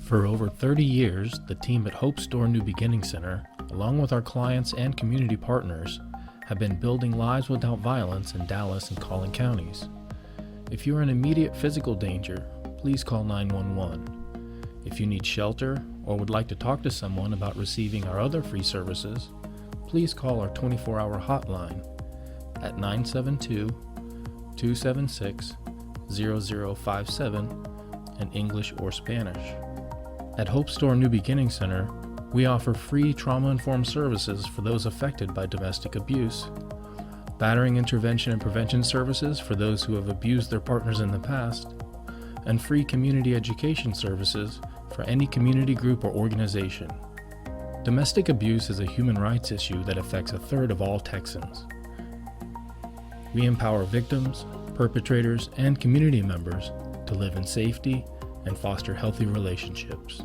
For over 30 years, the team at Hope Store New Beginning Center, along with our clients and community partners, have been building lives without violence in Dallas and Collin counties. If you're in immediate physical danger, please call 911. If you need shelter or would like to talk to someone about receiving our other free services, please call our 24-hour hotline at 972-276-0057 in English or Spanish. At Hope Store New Beginning Center, we offer free trauma-informed services for those affected by domestic abuse, battering intervention and prevention services for those who have abused their partners in the past, and free community education services for any community group or organization. Domestic abuse is a human rights issue that affects a third of all Texans. We empower victims, perpetrators, and community members to live in safety and foster healthy relationships.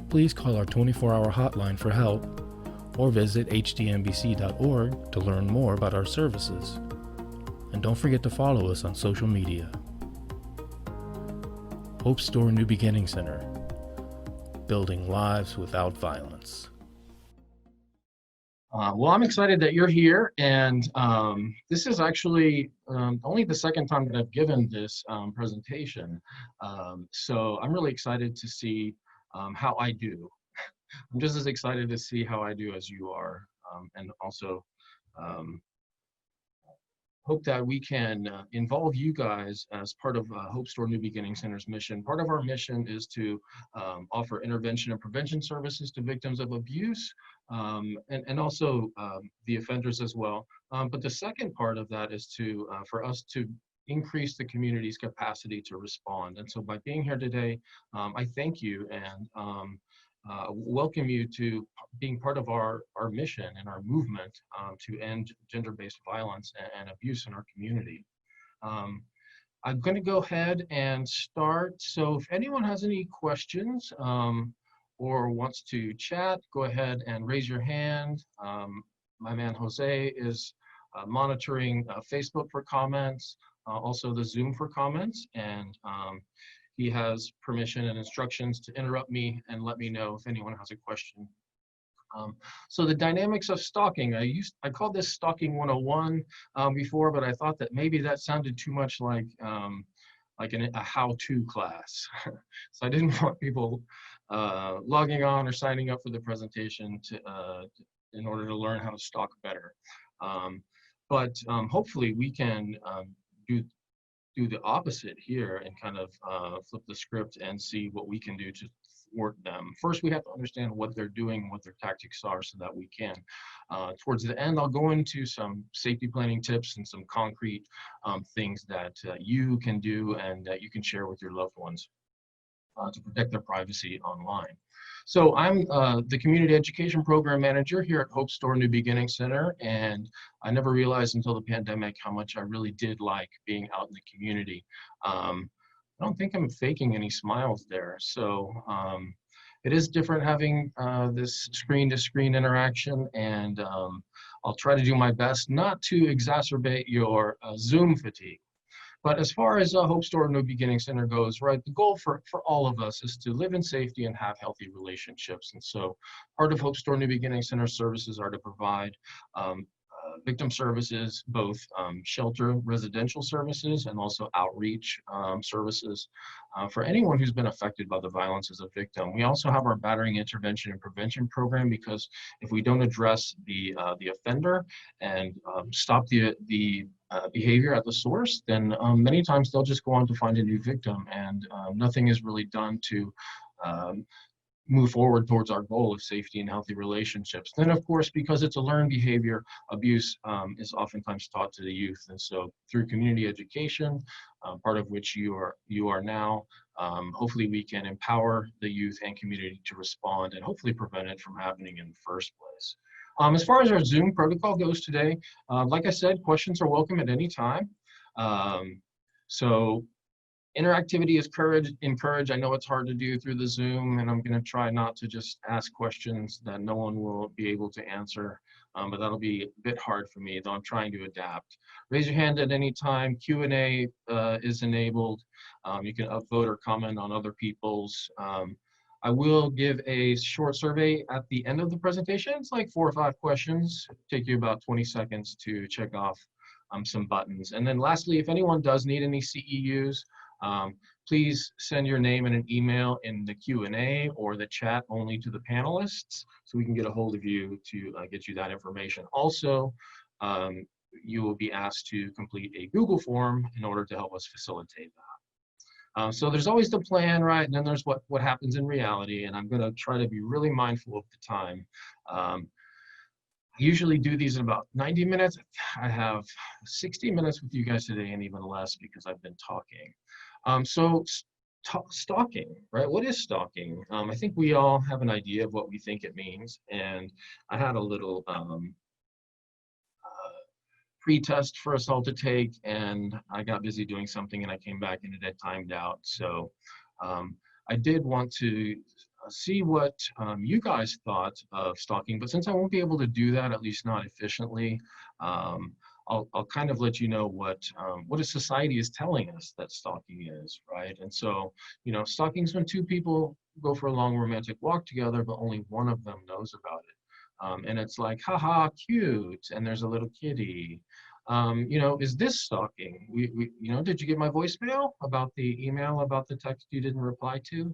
Please call our 24-hour hotline for help or visit hdmbc.org to learn more about our services. And don't forget to follow us on social media. Hope Store New Beginning Center, building lives without violence. Well, I'm excited that you're here, and this is actually only the second time that I've given this presentation. So I'm really excited to see how I do. I'm just as excited to see how I do as you are, and also hope that we can involve you guys as part of Hope Store New Beginning Center's mission. Part of our mission is to offer intervention and prevention services to victims of abuse, and also the offenders as well. But the second part of that is to for us to increase the community's capacity to respond. And so by being here today, I thank you and welcome you to being part of our mission and our movement to end gender-based violence and abuse in our community. I'm going to go ahead and start. So if anyone has any questions or wants to chat, go ahead and raise your hand. My man Jose is monitoring Facebook for comments, also the Zoom for comments, and he has permission and instructions to interrupt me and let me know if anyone has a question. So the dynamics of stalking, I called this Stalking 101 before, but I thought that maybe that sounded too much like a how-to class. So I didn't want people logging on or signing up for the presentation in order to learn how to stalk better. But hopefully we can do the opposite here and kind of flip the script and see what we can do to thwart them. First, we have to understand what they're doing, what their tactics are, so that we can. Towards the end, I'll go into some safety planning tips and some concrete things that you can do and that you can share with your loved ones to protect their privacy online. So I'm the Community Education Program Manager here at Hope Store New Beginning Center, and I never realized until the pandemic how much I really did like being out in the community. I don't think I'm faking any smiles there. So it is different having this screen-to-screen interaction, and I'll try to do my best not to exacerbate your Zoom fatigue. But as far as Hope Store New Beginning Center goes, right, the goal for all of us is to live in safety and have healthy relationships. And so part of Hope Store New Beginning Center services are to provide victim services, both shelter, residential services, and also outreach services for anyone who's been affected by the violence as a victim. We also have our battering intervention and prevention program, because if we don't address the offender and stop the behavior at the source, then many times they'll just go on to find a new victim, and nothing is really done to move forward towards our goal of safety and healthy relationships. Then, of course, because it's a learned behavior, abuse is oftentimes taught to the youth. And so through community education, part of which you are now, hopefully we can empower the youth and community to respond and hopefully prevent it from happening in the first place. As far as our Zoom protocol goes today, like I said, questions are welcome at any time. So interactivity is encouraged. I know it's hard to do through the Zoom, and I'm going to try not to just ask questions that no one will be able to answer. but that'll be a bit hard for me, though I'm trying to adapt. Raise your hand at any time. Q&A is enabled. You can upvote or comment on other people's. I will give a short survey at the end of the presentation. It's like 4 or 5 questions. Take you about 20 seconds to check off some buttons. And then lastly, if anyone does need any CEUs, please send your name and an email in the Q&A or the chat only to the panelists so we can get a hold of you to get you that information. Also, you will be asked to complete a Google form in order to help us facilitate that. So there's always the plan, right? And then there's what happens in reality, and I'm gonna try to be really mindful of the time. I usually do these in about 90 minutes. I have 60 minutes with you guys today and even less because I've been talking. Stalking, right? What is stalking? I think we all have an idea of what we think it means. And I had a little pre-test for assault to take, and I got busy doing something and I came back and it had timed out. So I did want to see what you guys thought of stalking, but since I won't be able to do that, at least not efficiently, I'll kind of let you know what a society is telling us that stalking is, right? And so, you know, stalking is when 2 people go for a long romantic walk together, but only one of them knows about it. And it's like, haha, cute, and there's a little kitty. You know, is this stalking? You know, did you get my voicemail about the email about the text you didn't reply to?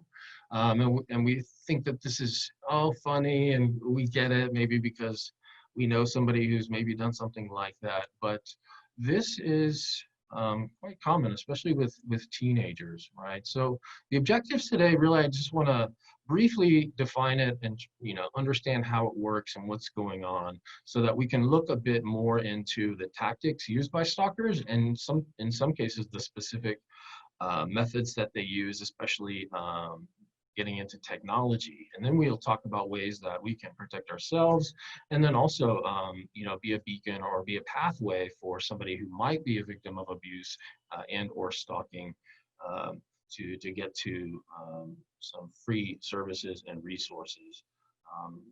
And we think that this is all funny, and we get it maybe because we know somebody who's maybe done something like that. But this is quite common, especially with teenagers, right? So the objectives today, really, I just want to briefly define it and, you know, understand how it works and what's going on so that we can look a bit more into the tactics used by stalkers and in some cases the specific methods that they use, especially getting into technology. And then we'll talk about ways that we can protect ourselves, and then also you know, be a beacon or be a pathway for somebody who might be a victim of abuse and or stalking to get to some free services and resources.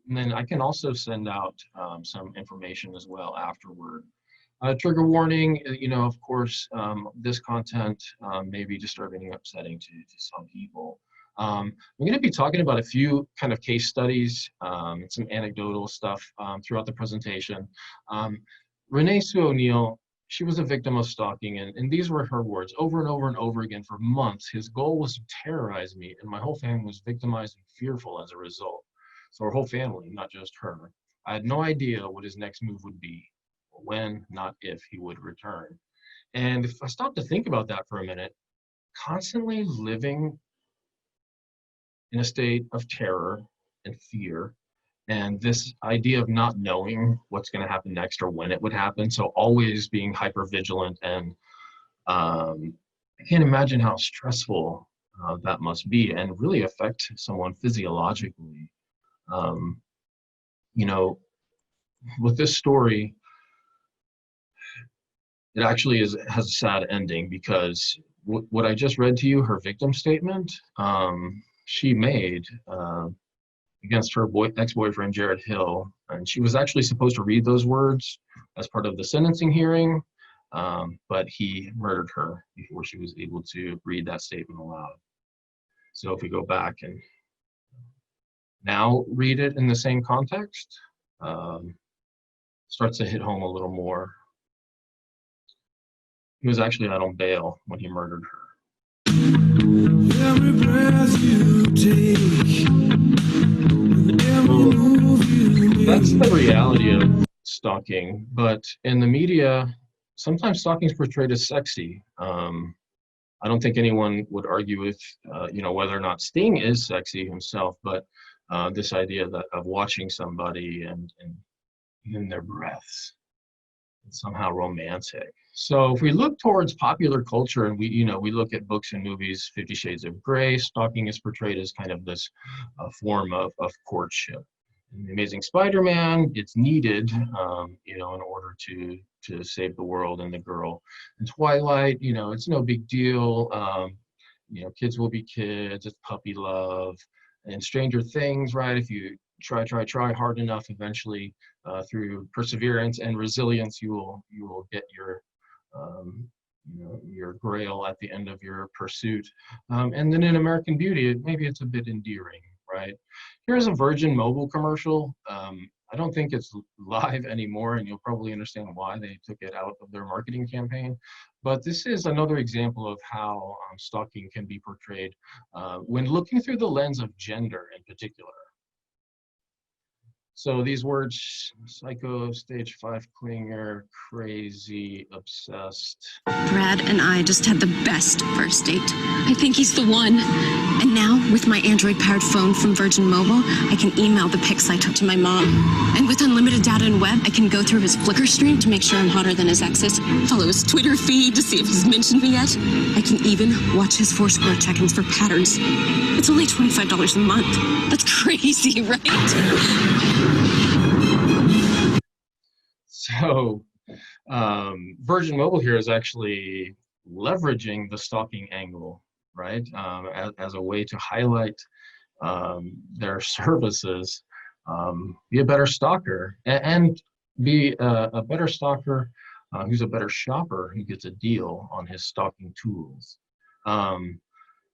And then I can also send out some information as well afterward. Trigger warning, you know, of course, this content may be disturbing and upsetting to some people. I'm going to be talking about a few kind of case studies, some anecdotal stuff throughout the presentation. Renee Sue O'Neill, she was a victim of stalking, and these were her words over and over and over again for months. His goal was to terrorize me, and my whole family was victimized and fearful as a result. So her whole family, not just her. I had no idea what his next move would be, or when, not if, he would return. And if I stop to think about that for a minute, constantly living in a state of terror and fear, and this idea of not knowing what's going to happen next or when it would happen, so always being hyper vigilant, and I can't imagine how stressful that must be and really affect someone physiologically. You know, with this story, it actually has a sad ending because what I just read to you, her victim statement, she made against her ex-boyfriend, Jared Hill. And she was actually supposed to read those words as part of the sentencing hearing, but he murdered her before she was able to read that statement aloud. So if we go back and now read it in the same context, starts to hit home a little more. He was actually out on bail when he murdered her. Every breath you take, every move you make. That's the reality of stalking, but in the media, sometimes stalking is portrayed as sexy. I don't think anyone would argue with, you know, whether or not Sting is sexy himself, but this idea of watching somebody and even their breaths, it's somehow romantic. So if we look towards popular culture and we look at books and movies, 50 Shades of Grey, stalking is portrayed as kind of this form of courtship. In The Amazing Spider-Man, it's needed, you know, in order to save the world and the girl. In Twilight, you know, it's no big deal. You know, kids will be kids. It's puppy love. And Stranger Things, right? If you try hard enough, eventually through perseverance and resilience, you will get your your grail at the end of your pursuit. And then in American Beauty, maybe it's a bit endearing, right? Here's a Virgin Mobile commercial. I don't think it's live anymore, and you'll probably understand why they took it out of their marketing campaign. But this is another example of how stalking can be portrayed when looking through the lens of gender in particular. So these words: psycho, stage 5 clinger, crazy, obsessed. Brad and I just had the best first date. I think he's the one. And now, with my Android-powered phone from Virgin Mobile, I can email the pics I took to my mom. And with unlimited data and web, I can go through his Flickr stream to make sure I'm hotter than his exes, follow his Twitter feed to see if he's mentioned me yet. I can even watch his Foursquare check-ins for patterns. It's only $25 a month. That's crazy, right? So Virgin Mobile here is actually leveraging the stalking angle, right, as a way to highlight their services. Be a better stalker, and be a better stalker who's a better shopper who gets a deal on his stalking tools.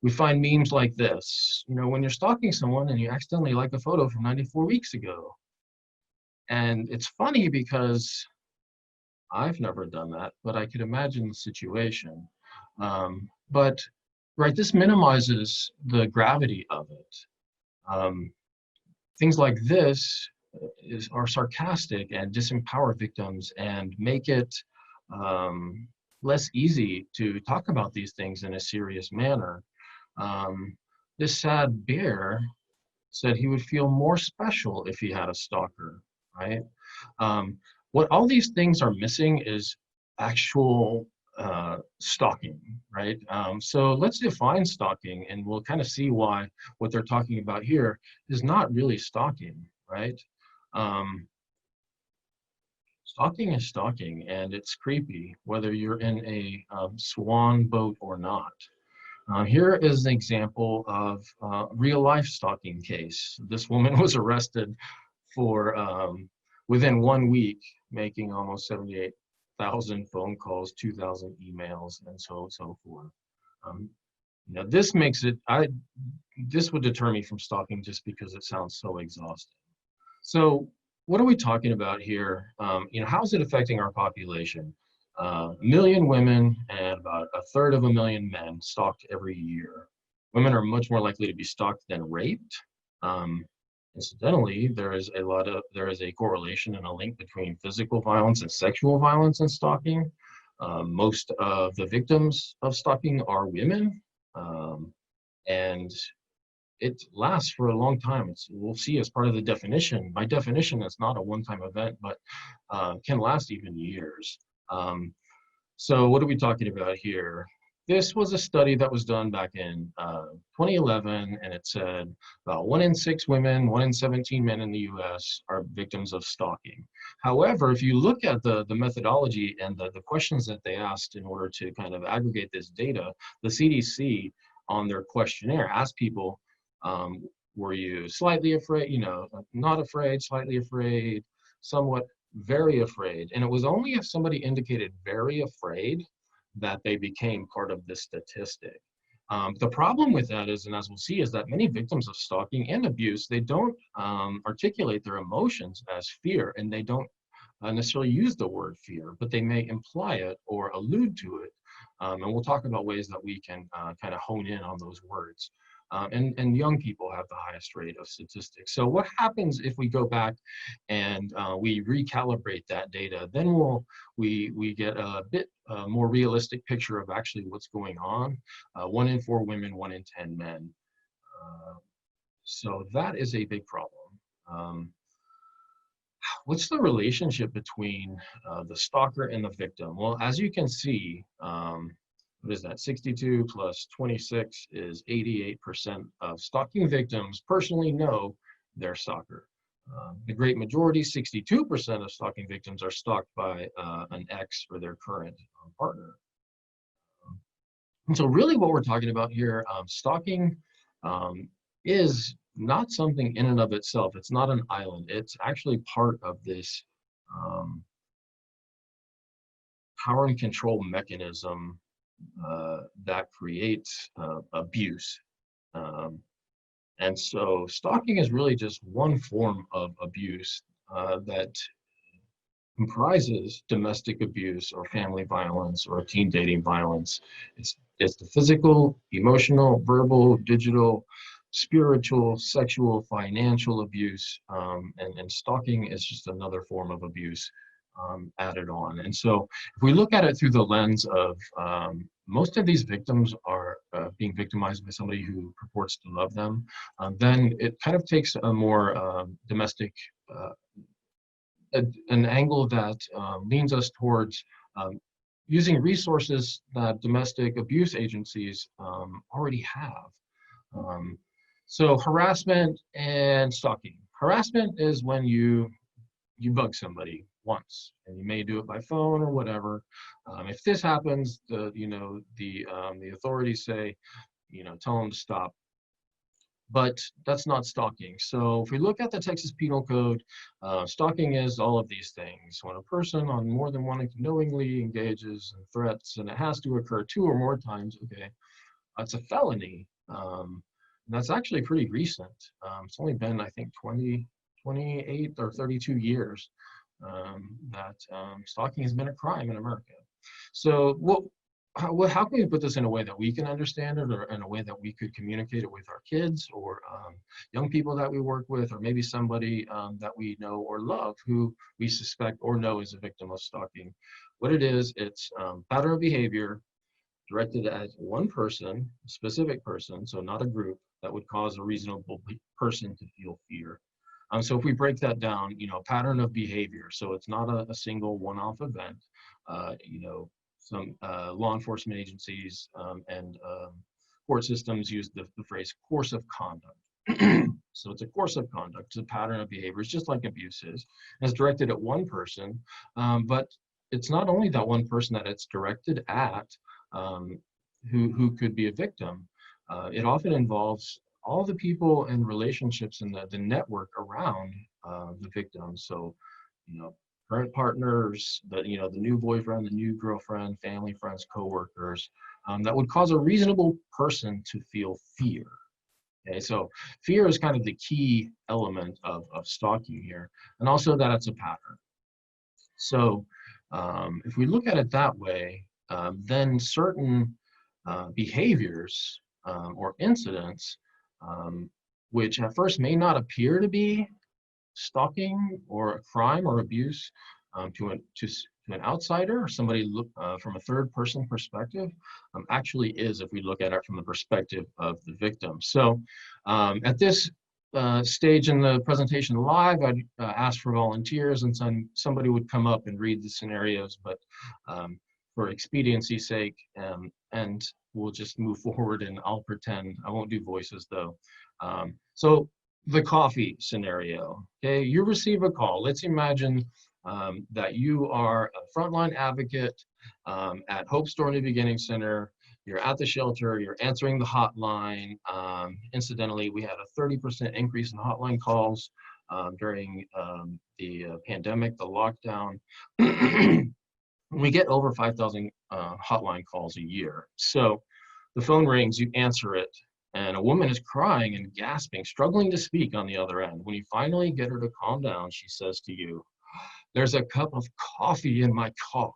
We find memes like this, when you're stalking someone and you accidentally like a photo from 94 weeks ago. And it's funny because I've never done that, but I could imagine the situation. But right, this minimizes the gravity of it. Things like this are sarcastic and disempower victims and make it less easy to talk about these things in a serious manner. This sad bear said he would feel more special if he had a stalker, right? What all these things are missing is actual stalking, right? So let's define stalking, and we'll kind of see why what they're talking about here is not really stalking, right? Stalking is stalking, and it's creepy, whether you're in a swan boat or not. Here is an example of real life stalking case. This woman was arrested for within 1 week, making almost 78,000 phone calls, 2,000 emails, and so forth. Now this makes it, this would deter me from stalking just because it sounds so exhausting. So what are we talking about here? How is it affecting our population? 1 million women and about 1/3 of a million men stalked every year. Women are much more likely to be stalked than raped. Incidentally, there is a correlation and a link between physical violence and sexual violence and stalking. Most of the victims of stalking are women, and it lasts for a long time. We'll see as part of the definition. By definition, it's not a one-time event, but can last even years. So what are we talking about here? This was a study that was done back in 2011, and it said about 1 in 6 women, 1 in 17 men in the US are victims of stalking. However, if you look at the methodology and the questions that they asked in order to kind of aggregate this data, the CDC on their questionnaire asked people, were you slightly afraid, not afraid, slightly afraid, somewhat very afraid? And it was only if somebody indicated very afraid that they became part of this statistic. The problem with that is, and as we'll see, is that many victims of stalking and abuse, they don't articulate their emotions as fear, and they don't necessarily use the word fear, but they may imply it or allude to it. And we'll talk about ways that we can kind of hone in on those words. And young people have the highest rate of statistics. So what happens if we go back and we recalibrate that data? Then we get a bit more realistic picture of actually what's going on. 1 in 4 women, 1 in 10 men. So that is a big problem. What's the relationship between the stalker and the victim? Well, as you can see, what is that? 62 plus 26 is 88% of stalking victims personally know their stalker. The great majority, 62% of stalking victims, are stalked by an ex or their current partner. And so really what we're talking about here, stalking is not something in and of itself. It's not an island. It's actually part of this power and control mechanism that creates abuse. And so stalking is really just one form of abuse that comprises domestic abuse or family violence or teen dating violence. It's the physical, emotional, verbal, digital, spiritual, sexual, financial abuse, and stalking is just another form of abuse added on. And so if we look at it through the lens of most of these victims are being victimized by somebody who purports to love them, then it kind of takes a more domestic an angle that leans us towards using resources that domestic abuse agencies already have. So harassment and stalking. Harassment is when you bug somebody once, and you may do it by phone or whatever. If this happens, the authorities say, tell them to stop. But that's not stalking. So if we look at the Texas Penal Code, stalking is all of these things. When a person on more than one knowingly engages in threats, and it has to occur 2 or more times, okay, it's a felony. That's actually pretty recent. It's only been, I think, 28 or 32 years that stalking has been a crime in America. So how can we put this in a way that we can understand it, or in a way that we could communicate it with our kids or young people that we work with, or maybe somebody that we know or love who we suspect or know is a victim of stalking? What it is, it's pattern of behavior directed at one person, a specific person, so not a group, that would cause a reasonable person to feel fear. So if we break that down, pattern of behavior, so it's not a single one-off event. Some law enforcement agencies and court systems use the phrase course of conduct. So it's a course of conduct, it's a pattern of behavior. It's just like abuse is. It's directed at one person, but it's not only that one person that it's directed at who could be a victim. It often involves all the people and relationships in the network around the victim. So, current partners, the new boyfriend, the new girlfriend, family, friends, coworkers, that would cause a reasonable person to feel fear. Okay, so fear is kind of the key element of stalking here, and also that it's a pattern. So if we look at it that way, then certain behaviors or incidents, which at first may not appear to be stalking or a crime or abuse to an outsider or somebody from a third person perspective, actually is if we look at it from the perspective of the victim. So at this stage in the presentation live, I'd ask for volunteers, and somebody would come up and read the scenarios, but for expediency's sake, and we'll just move forward, and I'll pretend. I won't do voices though. So the coffee scenario, okay? You receive a call. Let's imagine that you are a frontline advocate at Hope Store New Beginning Center. You're at the shelter, you're answering the hotline. Incidentally, we had a 30% increase in hotline calls during the pandemic, the lockdown. We get over 5,000 hotline calls a year. So the phone rings, you answer it, and a woman is crying and gasping, struggling to speak on the other end. When you finally get her to calm down, she says to you, "There's a cup of coffee in my car."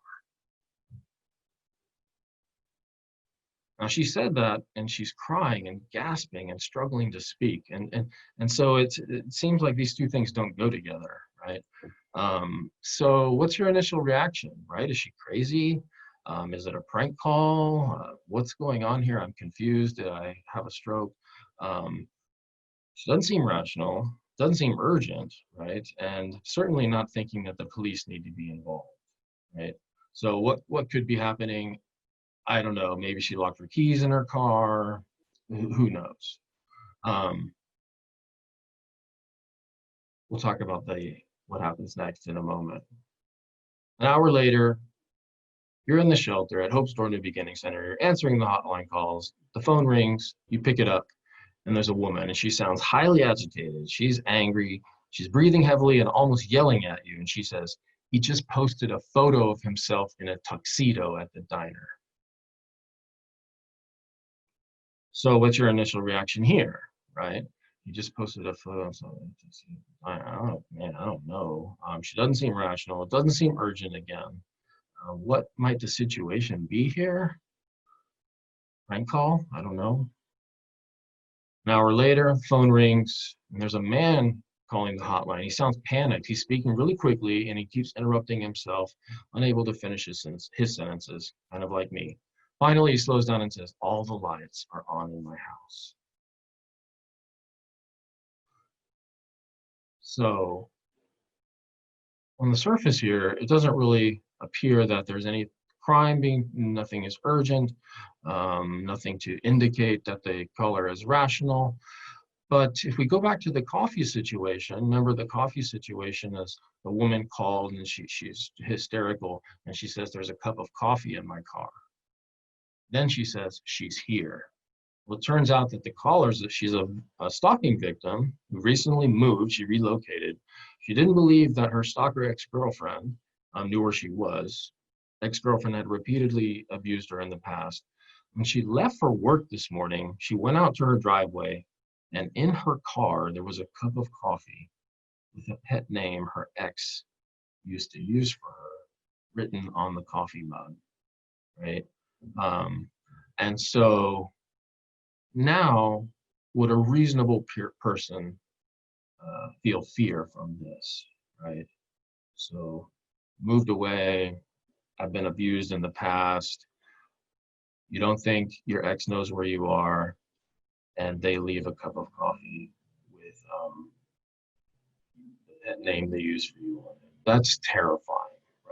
Now she said that, and she's crying and gasping and struggling to speak. And so it seems like these two things don't go together, right? So what's your initial reaction, right? Is she crazy? Is it a prank call? What's going on here? I'm confused. Did I have a stroke? She doesn't seem rational, doesn't seem urgent, right? And certainly not thinking that the police need to be involved, right? So what could be happening? I don't know. Maybe she locked her keys in her car. Who knows? We'll talk about what happens next in a moment. An hour later, you're in the shelter at Hope Store New Beginning Center. You're answering the hotline calls. The phone rings. You pick it up, and there's a woman, and she sounds highly agitated. She's angry. She's breathing heavily and almost yelling at you. And she says, he just posted a photo of himself in a tuxedo at the diner. So what's your initial reaction here, right? He just posted a photo of something. I don't know. She doesn't seem rational. It doesn't seem urgent again. What might the situation be here? Prank call? I don't know. An hour later, phone rings, and there's a man calling the hotline. He sounds panicked. He's speaking really quickly, and he keeps interrupting himself, unable to finish his sentences, kind of like me. Finally, he slows down and says, all the lights are on in my house. So on the surface here, it doesn't really appear that there's any crime nothing is urgent, nothing to indicate that the caller is rational. But if we go back to the coffee situation, remember the coffee situation is the woman called and she's hysterical and she says, there's a cup of coffee in my car. Then she says, she's here. Well, it turns out that the caller, she's a stalking victim who recently moved, she relocated. She didn't believe that her stalker ex-girlfriend knew where she was. Ex-girlfriend had repeatedly abused her in the past. When she left for work this morning, she went out to her driveway, and in her car, there was a cup of coffee with a pet name her ex used to use for her, written on the coffee mug, right? And so now, would a reasonable person feel fear from this, right? So moved away, I've been abused in the past. You don't think your ex knows where you are, and they leave a cup of coffee with that name they use for you. That's terrifying,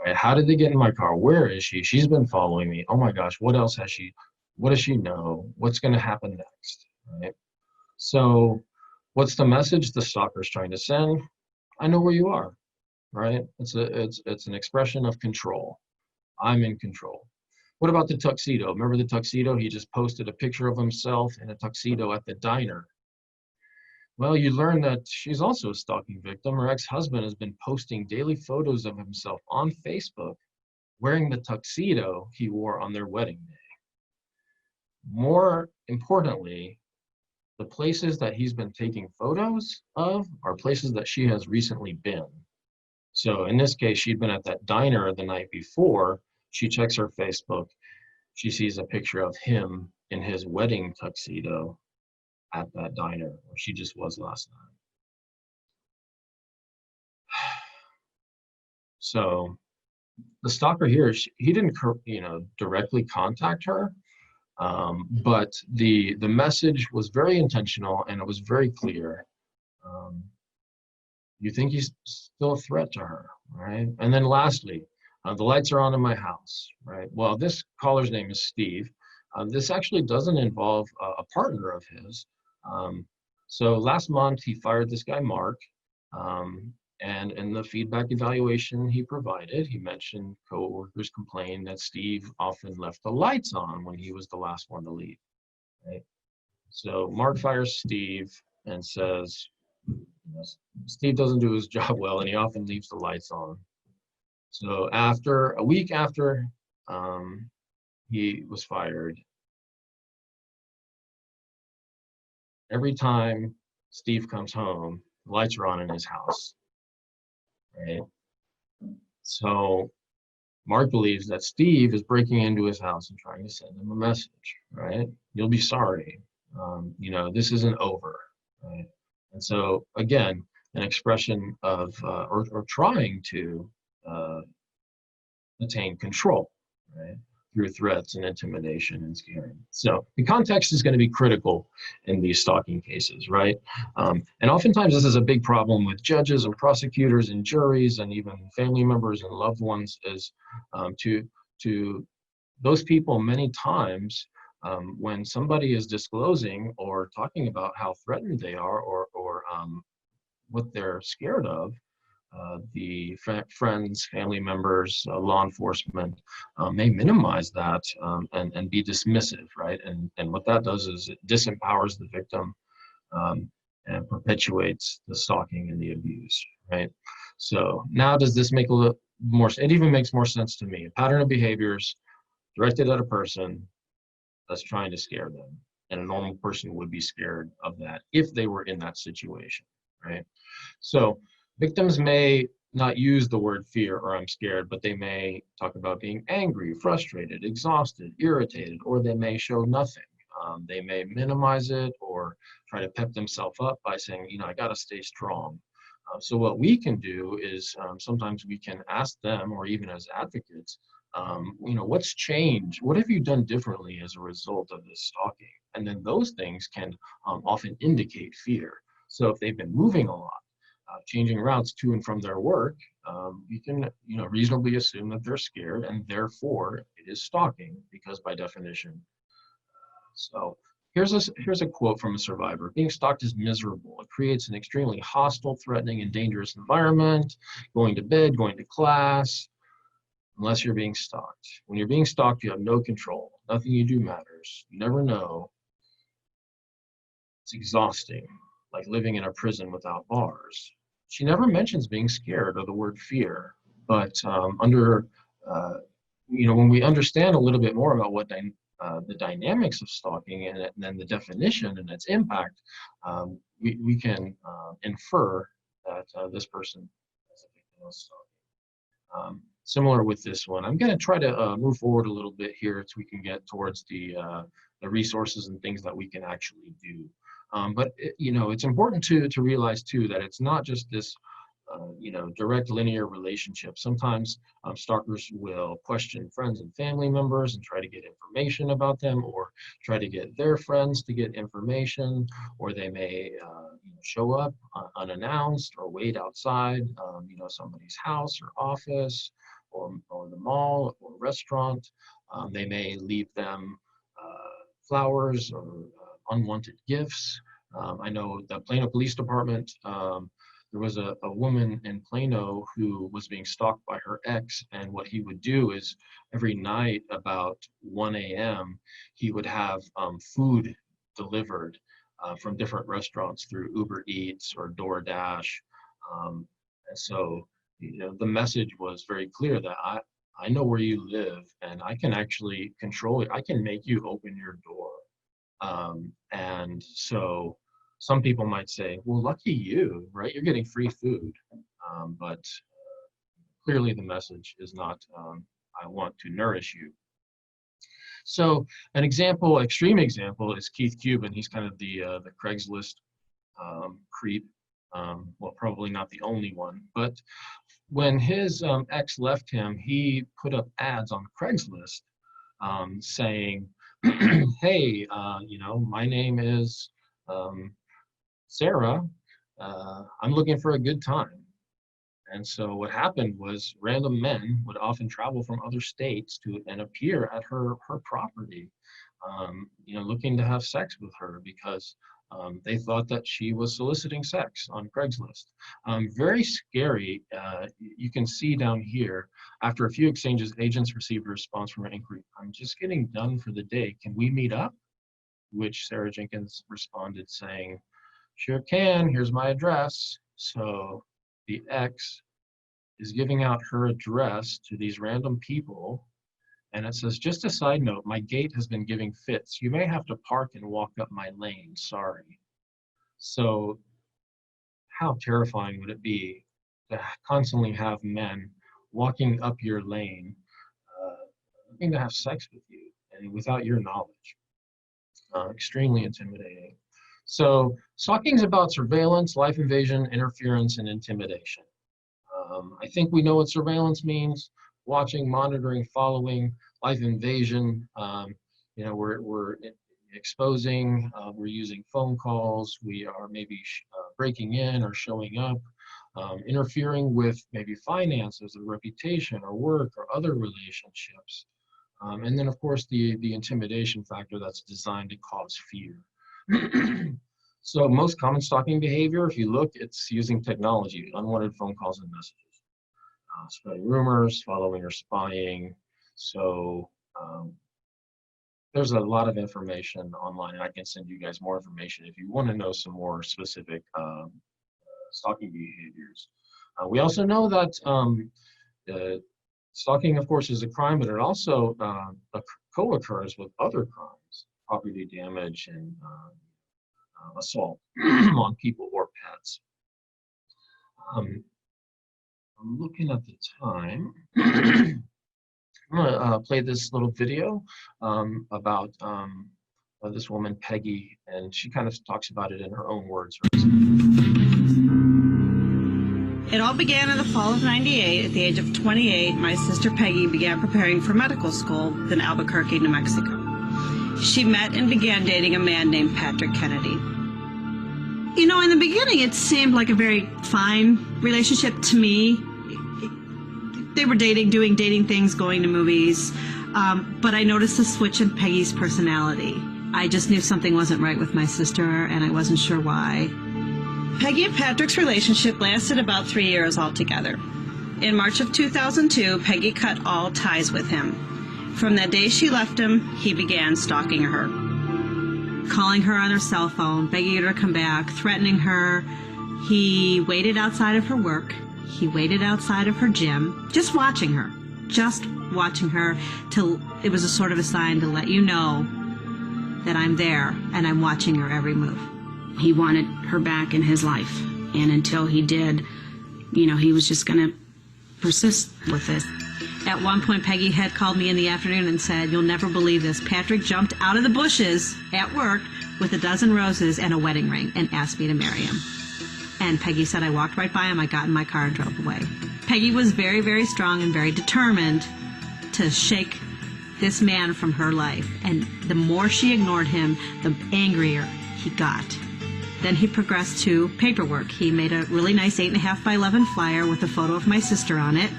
right? How did they get in my car? Where is she? She's been following me. Oh my gosh, what else has she? What does she know? What's going to happen next, right? So what's the message the stalker's trying to send? I know where you are, right? It's an expression of control. I'm in control. What about the tuxedo? Remember the tuxedo? He just posted a picture of himself in a tuxedo at the diner. Well, you learn that she's also a stalking victim. Her ex-husband has been posting daily photos of himself on Facebook wearing the tuxedo he wore on their wedding day. More importantly, the places that he's been taking photos of are places that she has recently been. So in this case, she'd been at that diner the night before. She checks her Facebook. She sees a picture of him in his wedding tuxedo at that diner where she just was last night. So the stalker here, he didn't, directly contact her, but the message was very intentional and it was very clear. You think he's still a threat to her, right? And then lastly, the lights are on in my house, right? Well, this caller's name is Steve. This actually doesn't involve a partner of his. So last month he fired this guy, Mark, and in the feedback evaluation he provided, he mentioned coworkers complained that Steve often left the lights on when he was the last one to leave, right? So Mark fires Steve and says, Steve doesn't do his job well and he often leaves the lights on. So a week after he was fired, every time Steve comes home, the lights are on in his house, right? So Mark believes that Steve is breaking into his house and trying to send him a message, right? You'll be sorry. This isn't over, right? And so again, an expression of, or trying to attain control, right? Through threats and intimidation and scaring. So the context is going to be critical in these stalking cases, right? And oftentimes this is a big problem with judges and prosecutors and juries and even family members and loved ones is to those people many times when somebody is disclosing or talking about how threatened they are or what they're scared of, the friends, family members, law enforcement may minimize that and be dismissive, right? And what that does is it disempowers the victim and perpetuates the stalking and the abuse, right? So now does this make a little more, it even makes more sense to me. A pattern of behaviors directed at a person that's trying to scare them. And a normal person would be scared of that if they were in that situation, right? So victims may not use the word fear or I'm scared, but they may talk about being angry, frustrated, exhausted, irritated, or they may show nothing. They may minimize it or try to pep themselves up by saying, you know, I got to stay strong. So what we can do is sometimes we can ask them, or even as advocates, you know, what's changed? What have you done differently as a result of this stalking? And then those things can often indicate fear. So if they've been moving a lot, changing routes to and from their work, you can, you know, reasonably assume that they're scared, and therefore it is stalking because by definition. So here's a quote from a survivor. Being stalked is miserable. It creates an extremely hostile, threatening, and dangerous environment. Going to bed, going to class, unless you're being stalked. When you're being stalked, you have no control. Nothing you do matters. You never know. It's exhausting, like living in a prison without bars. She never mentions being scared or the word fear, but you know, when we understand a little bit more about what the dynamics of stalking and then the definition and its impact, we can infer that this person is a victim of stalking. Similar with this one, I'm going to try to move forward a little bit here so we can get towards the resources and things that we can actually do. But you know, it's important to realize too that it's not just this you know, direct linear relationship. Sometimes stalkers will question friends and family members and try to get information about them, or try to get their friends to get information, or they may you know, show up unannounced or wait outside you know, somebody's house or office, or the mall or restaurant. They may leave them flowers or unwanted gifts. I know the Plano Police Department, there was a woman in Plano who was being stalked by her ex, and what he would do is every night about 1 a.m., he would have food delivered from different restaurants through Uber Eats or DoorDash. And so, you know, the message was very clear that I know where you live and I can actually control it. I can make you open your door. And so some people might say, well, lucky you, right? You're getting free food. But clearly the message is not, I want to nourish you. So an example, extreme example, is Keith Cuban. He's kind of the Craigslist creep. Well, probably not the only one, but when his ex left him, he put up ads on Craigslist saying, hey, you know, my name is Sarah, I'm looking for a good time. And so what happened was random men would often travel from other states to and appear at her property, you know, looking to have sex with her because they thought that she was soliciting sex on Craigslist. Very scary. You can see down here, after a few exchanges, agents received a response from her inquiry. I'm just getting done for the day. Can we meet up? Which Sarah Jenkins responded saying, sure can, here's my address. So the ex is giving out her address to these random people. And it says, just a side note, my gate has been giving fits. You may have to park and walk up my lane, sorry. So how terrifying would it be to constantly have men walking up your lane, looking to have sex with you and without your knowledge? Extremely intimidating. So stalking is about surveillance, life invasion, interference, and intimidation. I think we know what surveillance means: watching, monitoring, following. Life invasion, you know, we're exposing, we're using phone calls, we are maybe breaking in or showing up, interfering with maybe finances or reputation or work or other relationships. And then of course the intimidation factor that's designed to cause fear. So most common stalking behavior, if you look, it's using technology, unwanted phone calls and messages. Spreading rumors, following or spying. So there's a lot of information online, and I can send you guys more information if you want to know some more specific stalking behaviors. We also know that stalking, of course, is a crime, but it also co-occurs with other crimes, property damage and assault on people or pets. I'm looking at the time. I'm gonna play this little video about this woman, Peggy, and she kind of talks about it in her own words. It all began in the fall of '98. At the age of 28, my sister Peggy began preparing for medical school in Albuquerque, New Mexico. She met and began dating a man named Patrick Kennedy. You know, in the beginning, it seemed like a very fine relationship to me. They were dating, doing dating things, going to movies, but I noticed a switch in Peggy's personality. I just knew something wasn't right with my sister, and I wasn't sure why. Peggy and Patrick's relationship lasted about 3 years altogether. In March of 2002, Peggy cut all ties with him. From that day she left him, he began stalking her. Calling her on her cell phone, begging her to come back, threatening her. He waited outside of her work. He waited outside of her gym, just watching her till it was a sort of a sign to let you know that I'm there and I'm watching her every move. He wanted her back in his life, and until he did, you know, he was just going to persist with this. At one point, Peggy had called me in the afternoon and said, "You'll never believe this. Patrick jumped out of the bushes at work with a dozen roses and a wedding ring and asked me to marry him." And Peggy said, "I walked right by him, I got in my car and drove away." Peggy was very, very strong and very determined to shake this man from her life. And the more she ignored him, the angrier he got. Then he progressed to paperwork. He made a really nice 8.5 by 11 flyer with a photo of my sister on it,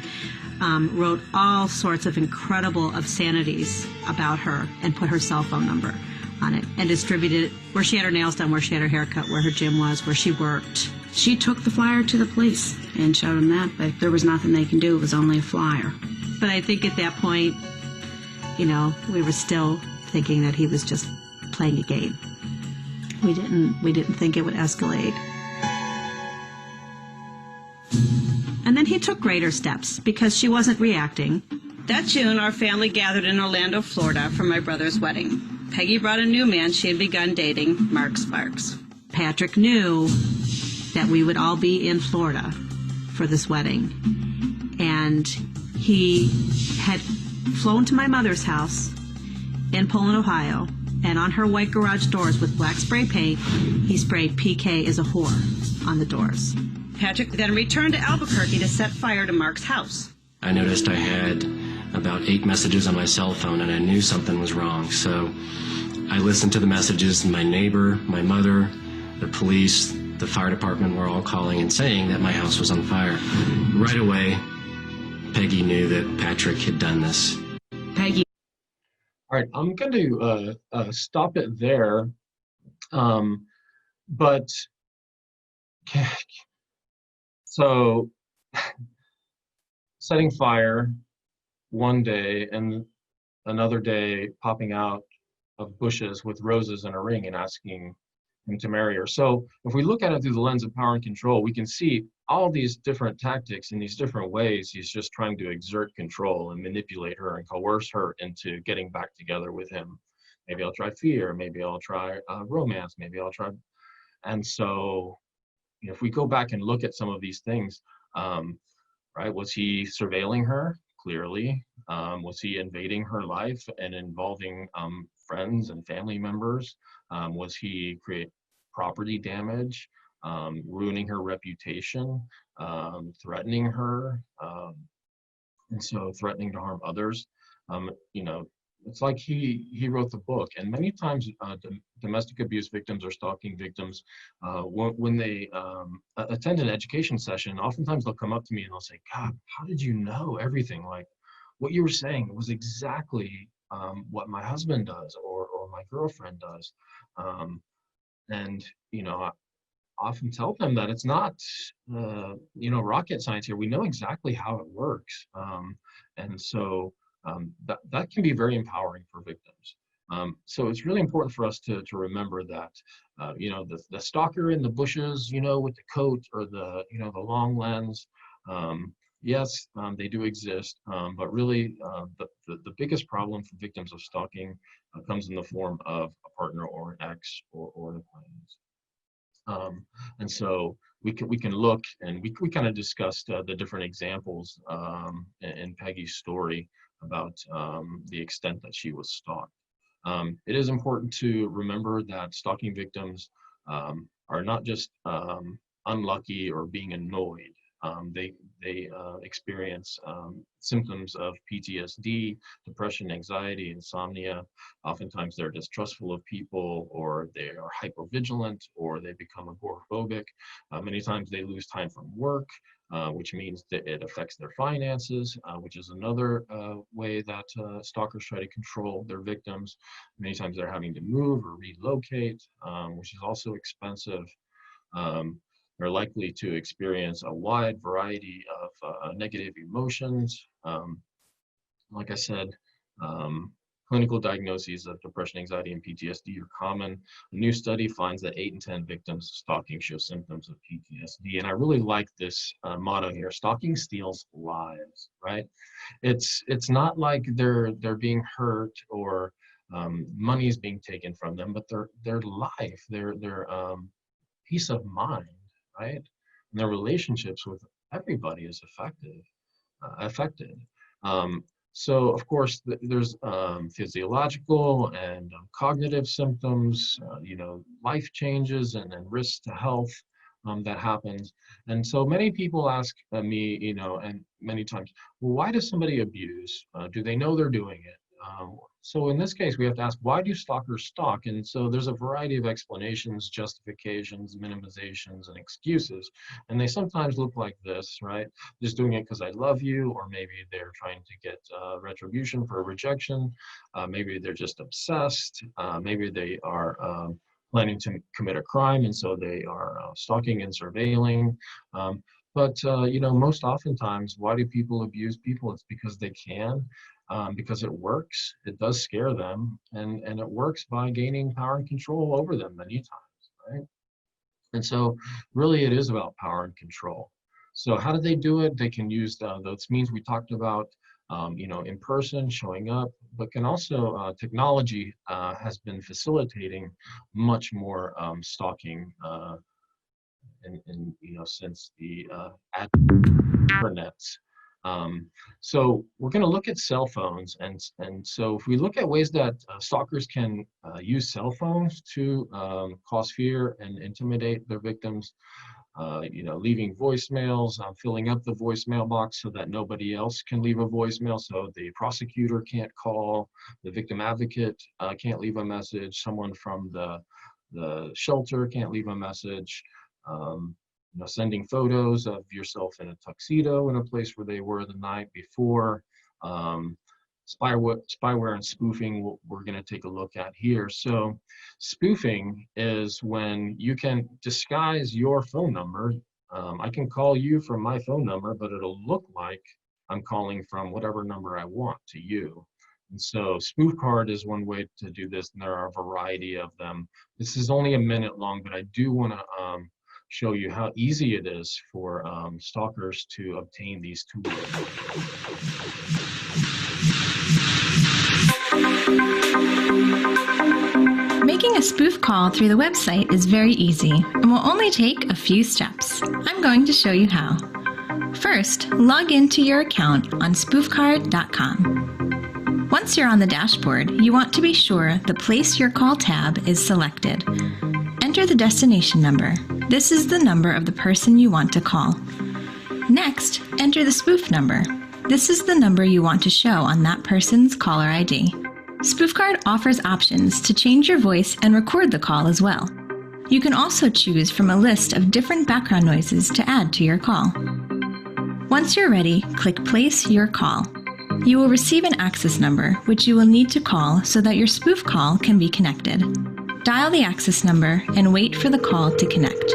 wrote all sorts of incredible obscenities about her, and put her cell phone number on it, and distributed it where she had her nails done, where she had her hair cut, where her gym was, where she worked. She took the flyer to the police and showed them that, but there was nothing they can do. It was only a flyer. But I think at that point, you know, we were still thinking that he was just playing a game. We didn't think it would escalate. And then he took greater steps because she wasn't reacting. That June, our family gathered in Orlando, Florida for my brother's wedding. Peggy brought a new man she had begun dating, Mark Sparks. Patrick knew that we would all be in Florida for this wedding. And he had flown to my mother's house in Poland, Ohio, and on her white garage doors with black spray paint, he sprayed "PK is a whore" on the doors. Patrick then returned to Albuquerque to set fire to Mark's house. I noticed I had about 8 messages on my cell phone, and I knew something was wrong. So I listened to the messages. My neighbor, my mother, the police, the fire department were all calling and saying that my house was on fire. Right away, Peggy knew that Patrick had done this. Peggy. All right, I'm going to stop it there. But so setting fire one day and another day popping out of bushes with roses and a ring and asking him to marry her. So if we look at it through the lens of power and control, we can see all these different tactics in these different ways. He's just trying to exert control and manipulate her and coerce her into getting back together with him. Maybe I'll try fear, maybe I'll try romance, maybe I'll try. And so, you know, if we go back and look at some of these things, right, was he surveilling her? Clearly. Was he invading her life and involving friends and family members? Was he create property damage, ruining her reputation, threatening her, and so threatening to harm others? You know, it's like he wrote the book, and many times domestic abuse victims or stalking victims, when they attend an education session, oftentimes they'll come up to me and they'll say, "God, how did you know everything? Like what you were saying was exactly what my husband does or my girlfriend does." And you know, I often tell them that it's not you know, rocket science here. We know exactly how it works, and so that can be very empowering for victims. So it's really important for us to remember that, the stalker in the bushes, with the coat or the long lens, yes, they do exist, but really the biggest problem for victims of stalking comes in the form of a partner or an ex or an acquaintance. And so we can look, and we kind of discussed the different examples in Peggy's story about the extent that she was stalked. It is important to remember that stalking victims are not just unlucky or being annoyed. They experience symptoms of PTSD, depression, anxiety, insomnia. Oftentimes they're distrustful of people, or they are hypervigilant, or they become agoraphobic. Many times they lose time from work, which means that it affects their finances, which is another way that stalkers try to control their victims. Many times they're having to move or relocate, which is also expensive. They're likely to experience a wide variety of negative emotions. Like I said, clinical diagnoses of depression, anxiety, and PTSD are common. A new study finds that 8 in 10 victims of stalking show symptoms of PTSD. And I really like this motto here: stalking steals lives, right? It's not like they're being hurt or money is being taken from them, but their life, their peace of mind, right? And their relationships with everybody is affected. So of course, there's physiological and cognitive symptoms, life changes and risks to health that happens. And so many people ask me, and many times, well, why does somebody abuse? Do they know they're doing it? So in this case, we have to ask, why do stalkers stalk? And so there's a variety of explanations, justifications, minimizations, and excuses. And they sometimes look like this, right? Just doing it because I love you, or maybe they're trying to get retribution for a rejection. Maybe they're just obsessed. Maybe they are planning to commit a crime, and so they are stalking and surveilling. But most oftentimes, why do people abuse people? It's because they can. Because it works, it does scare them, and it works by gaining power and control over them many times, right? And so really it is about power and control. So how do they do it? They can use those means we talked about, in person, showing up, but can also, technology has been facilitating much more stalking since the internet. So we're going to look at cell phones, and so if we look at ways that stalkers can use cell phones to cause fear and intimidate their victims, leaving voicemails, filling up the voicemail box so that nobody else can leave a voicemail, so the prosecutor can't call, the victim advocate can't leave a message, someone from the shelter can't leave a message. Sending photos of yourself in a tuxedo in a place where they were the night before. Spyware and spoofing, we're going to take a look at here. So spoofing is when you can disguise your phone number. I can call you from my phone number, but it'll look like I'm calling from whatever number I want to you. And so spoof card is one way to do this, and there are a variety of them. This is only a minute long, but I do want to show you how easy it is for stalkers to obtain these tools. Making a spoof call through the website is very easy and will only take a few steps. I'm going to show you how. First, log into your account on spoofcard.com. Once you're on the dashboard, you want to be sure the Place Your Call tab is selected. Enter the destination number. This is the number of the person you want to call. Next, enter the spoof number. This is the number you want to show on that person's caller ID. SpoofCard offers options to change your voice and record the call as well. You can also choose from a list of different background noises to add to your call. Once you're ready, click Place Your Call. You will receive an access number, which you will need to call so that your spoof call can be connected. Dial the access number and wait for the call to connect.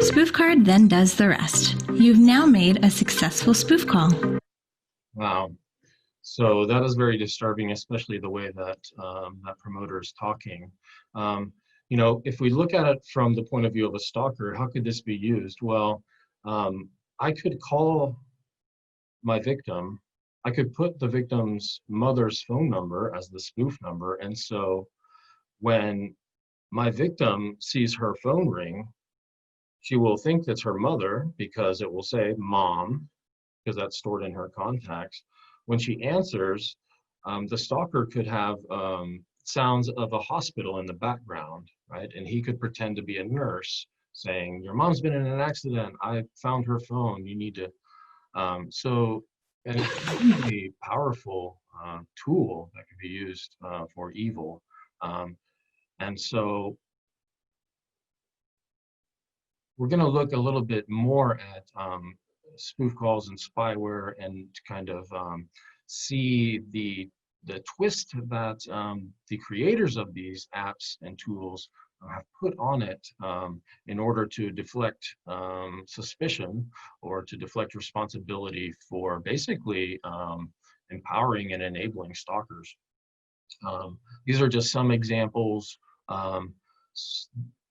SpoofCard then does the rest. You've now made a successful spoof call. Wow. So that is very disturbing, especially the way that that promoter is talking. You know, if we look at it from the point of view of a stalker, how could this be used? Well, I could call my victim. I could put the victim's mother's phone number as the spoof number. And so when my victim sees her phone ring, she will think that's her mother because it will say mom, because that's stored in her contacts. When she answers, the stalker could have sounds of a hospital in the background, right? And he could pretend to be a nurse saying, your mom's been in an accident. I found her phone. You need to. And it's really a powerful tool that could be used for evil. And so we're going to look a little bit more at spoof calls and spyware and kind of see the twist that the creators of these apps and tools have put on it in order to deflect suspicion or to deflect responsibility for basically empowering and enabling stalkers. These are just some examples.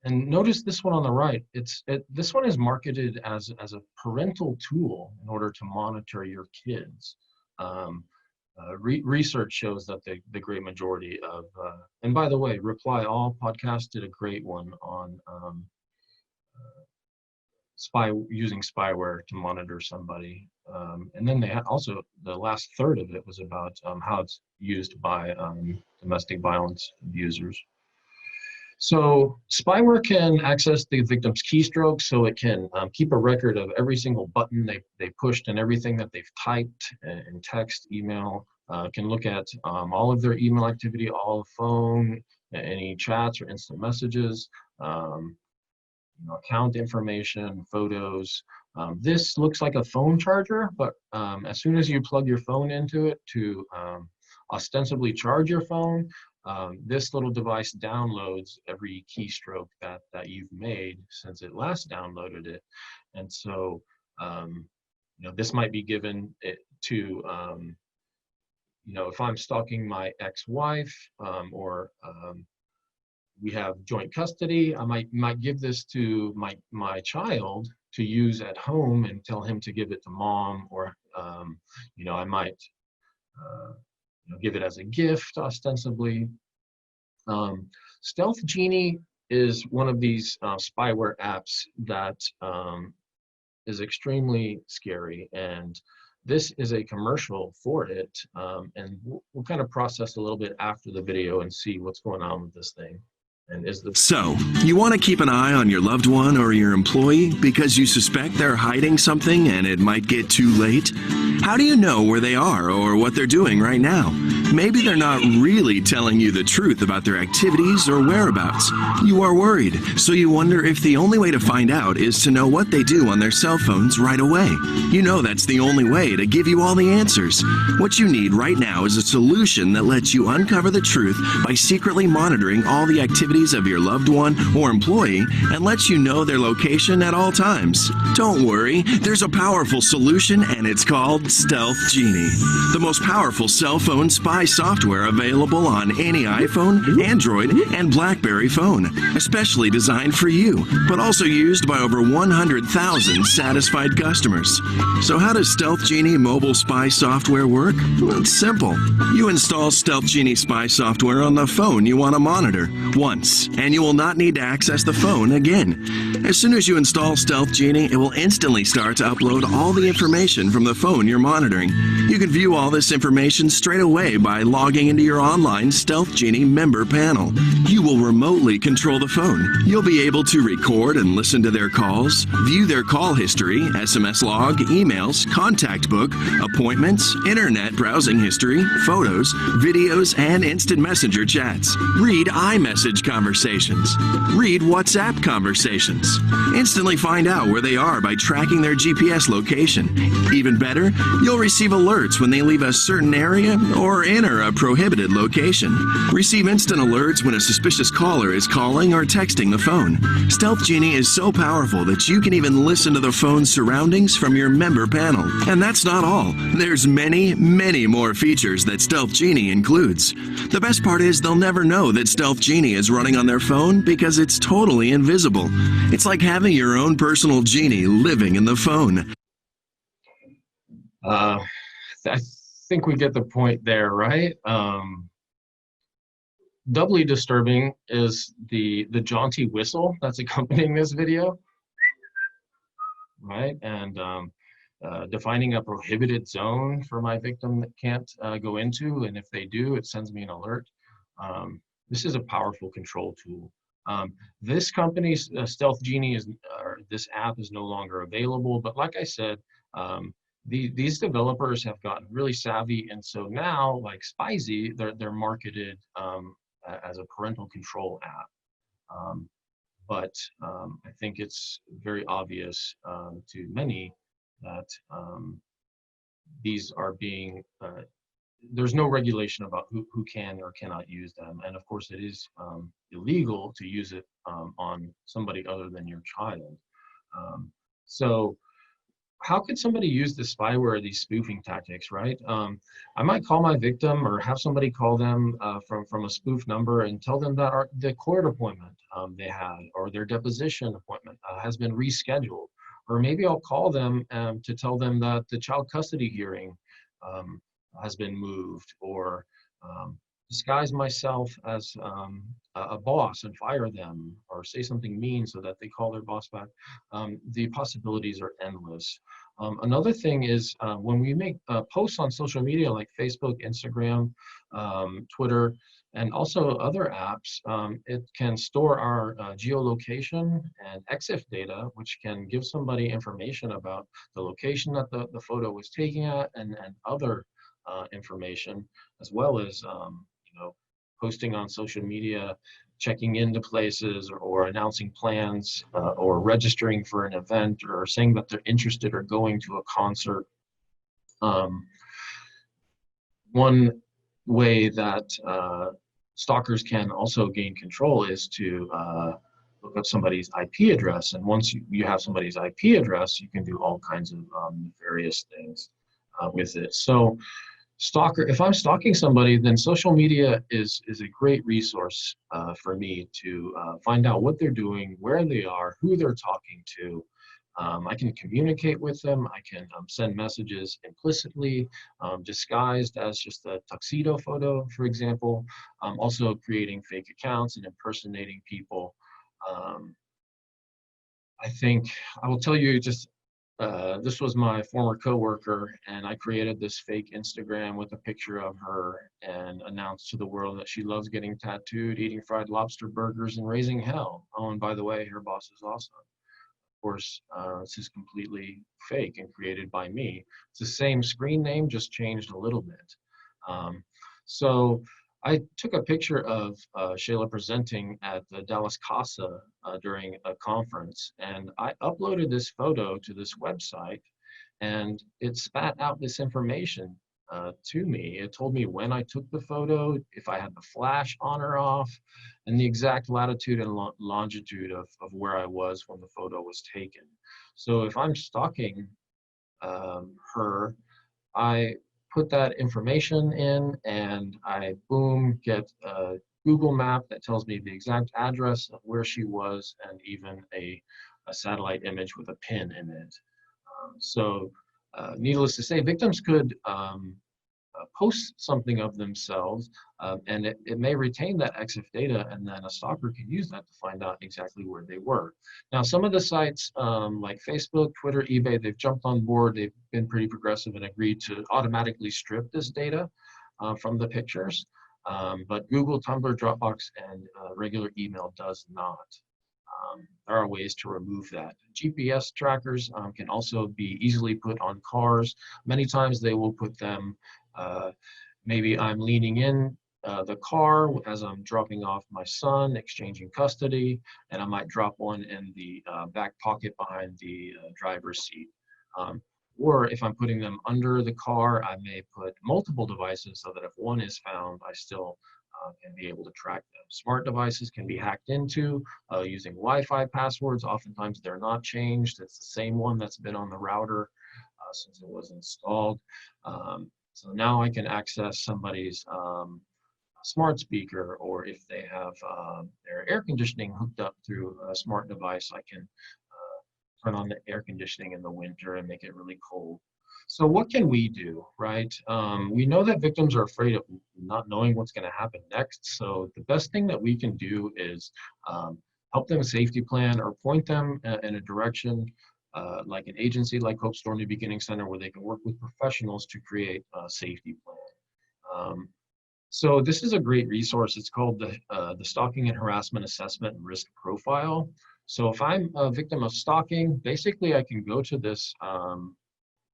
And notice this one on the right. This one is marketed as a parental tool in order to monitor your kids. Research shows that the great majority of, and by the way, Reply All podcast did a great one on using spyware to monitor somebody. And then they had also, the last third of it was about how it's used by domestic violence abusers. So spyware can access the victim's keystrokes, so it can keep a record of every single button they pushed and everything that they've typed in text, email. Can look at all of their email activity, all the phone, any chats or instant messages, account information, photos. This looks like a phone charger, but as soon as you plug your phone into it to ostensibly charge your phone, this little device downloads every keystroke that you've made since it last downloaded it. And so, this might be given to, if I'm stalking my ex-wife or we have joint custody, I might give this to my child to use at home and tell him to give it to mom, or, I might give it as a gift, ostensibly. StealthGenie is one of these spyware apps that is extremely scary, and this is a commercial for it, and we'll kind of process a little bit after the video and see what's going on with this thing. So, you want to keep an eye on your loved one or your employee because you suspect they're hiding something and it might get too late? How do you know where they are or what they're doing right now? Maybe they're not really telling you the truth about their activities or whereabouts. You are worried, so you wonder if the only way to find out is to know what they do on their cell phones right away. You know that's the only way to give you all the answers. What you need right now is a solution that lets you uncover the truth by secretly monitoring all the activities of your loved one or employee and lets you know their location at all times. Don't worry, there's a powerful solution and it's called StealthGenie, the most powerful cell phone spy software available on any iPhone, Android, and BlackBerry phone, especially designed for you, but also used by over 100,000 satisfied customers. So how does StealthGenie mobile spy software work? Well, it's simple. You install StealthGenie spy software on the phone you want to monitor once, and you will not need to access the phone again. As soon as you install StealthGenie, it will instantly start to upload all the information from the phone you're monitoring. You can view all this information straight away by logging into your online StealthGenie member panel. You will remotely control the phone. You'll be able to record and listen to their calls, view their call history, SMS log, emails, contact book, appointments, internet browsing history, photos, videos, and instant messenger chats. Read iMessage conversations. Read WhatsApp conversations. Instantly find out where they are by tracking their GPS location. Even better, you'll receive alerts when they leave a certain area or enter a prohibited location. Receive instant alerts when a suspicious caller is calling or texting the phone. Stealth Genie is so powerful that you can even listen to the phone's surroundings from your member panel. And that's not all. There's many, many more features that Stealth Genie includes. The best part is they'll never know that Stealth Genie is running on their phone because it's totally invisible. It's like having your own personal genie living in the phone. I think we get the point there, right? Doubly disturbing is the jaunty whistle that's accompanying this video, right? And defining a prohibited zone for my victim that can't go into, and if they do, it sends me an alert. This is a powerful control tool. This company's Stealth Genie this app is no longer available, but like I said, these developers have gotten really savvy, and so now, like Spizy, they're marketed as a parental control app. But I think it's very obvious to many that these are being, there's no regulation about who can or cannot use them. And of course, it is illegal to use it on somebody other than your child. So how could somebody use the spyware, these spoofing tactics, right? I might call my victim or have somebody call them from a spoof number and tell them that the court appointment they had or their deposition appointment has been rescheduled. Or maybe I'll call them to tell them that the child custody hearing has been moved, or disguise myself as a boss and fire them, or say something mean so that they call their boss back. The possibilities are endless. Another thing is when we make posts on social media like Facebook, Instagram, Twitter, and also other apps, it can store our geolocation and EXIF data, which can give somebody information about the location that the photo was taken at, and other information, as well as posting on social media, checking into places, or announcing plans, or registering for an event, or saying that they're interested or going to a concert. One way that stalkers can also gain control is to look up somebody's IP address. And once you have somebody's IP address, you can do all kinds of nefarious things with it. So if I'm stalking somebody, then social media is a great resource for me to find out what they're doing, where they are, who they're talking to. I can communicate with them. I can send messages implicitly, disguised as just a tuxedo photo, for example. Also creating fake accounts and impersonating people. I think I will tell you just, this was my former coworker, and I created this fake Instagram with a picture of her and announced to the world that she loves getting tattooed, eating fried lobster burgers, and raising hell. Oh, and by the way, her boss is awesome. Of course, this is completely fake and created by me. It's the same screen name, just changed a little bit. So I took a picture of Shayla presenting at the Dallas Casa during a conference, and I uploaded this photo to this website, and it spat out this information to me. It told me when I took the photo, if I had the flash on or off, and the exact latitude and longitude of where I was when the photo was taken. So if I'm stalking her, I put that information in, and I, boom, get a Google map that tells me the exact address of where she was, and even a satellite image with a pin in it. So needless to say, victims could post something of themselves, and it may retain that EXIF data, and then a stalker can use that to find out exactly where they were. Now, some of the sites like Facebook, Twitter, eBay, they've jumped on board. They've been pretty progressive and agreed to automatically strip this data from the pictures, but Google, Tumblr, Dropbox, and regular email does not. There are ways to remove that. GPS trackers can also be easily put on cars. Many times they will put them, maybe I'm leaning in the car as I'm dropping off my son, exchanging custody, and I might drop one in the back pocket behind the driver's seat. Or if I'm putting them under the car, I may put multiple devices so that if one is found, I still can be able to track them. Smart devices can be hacked into using Wi-Fi passwords. Oftentimes they're not changed. It's the same one that's been on the router since it was installed. So now I can access somebody's smart speaker, or if they have their air conditioning hooked up through a smart device, I can turn on the air conditioning in the winter and make it really cold. So what can we do, right? We know that victims are afraid of not knowing what's going to happen next. So the best thing that we can do is help them safety plan or point them in a direction like an agency like Hope Store New Beginning Center, where they can work with professionals to create a safety plan. So this is a great resource. It's called the Stalking and Harassment Assessment and Risk Profile. So if I'm a victim of stalking, basically I can go to this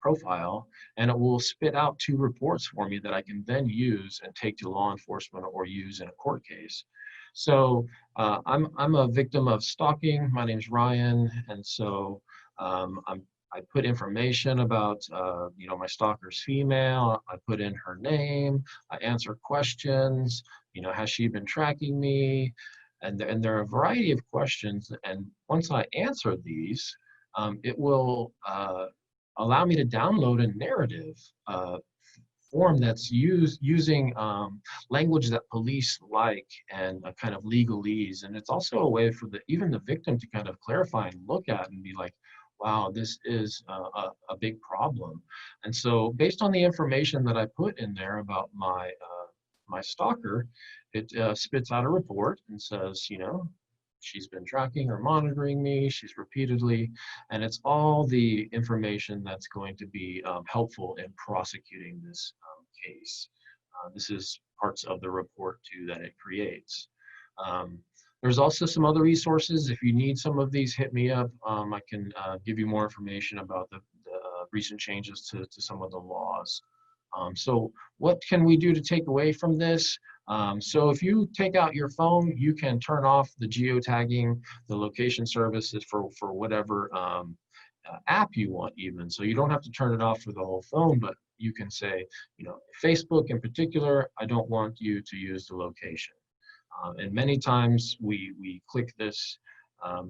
profile and it will spit out 2 reports for me that I can then use and take to law enforcement or use in a court case. So I'm a victim of stalking. My name's Ryan, and so I put information about my stalker's female. I put in her name. I answer questions. Has she been tracking me? And there are a variety of questions. And once I answer these, it will allow me to download a narrative form that's using language that police like, and a kind of legalese. And it's also a way for even the victim to kind of clarify and look at and be like, wow, this is a big problem. And so based on the information that I put in there about my stalker, it spits out a report and says, she's been tracking or monitoring me, she's repeatedly, and it's all the information that's going to be helpful in prosecuting this case. This is parts of the report too that it creates. There's also some other resources. If you need some of these, hit me up. I can give you more information about the recent changes to some of the laws. So what can we do to take away from this? So if you take out your phone, you can turn off the geotagging, the location services for whatever app you want even. So you don't have to turn it off for the whole phone, but you can say, Facebook in particular, I don't want you to use the location. And many times we click this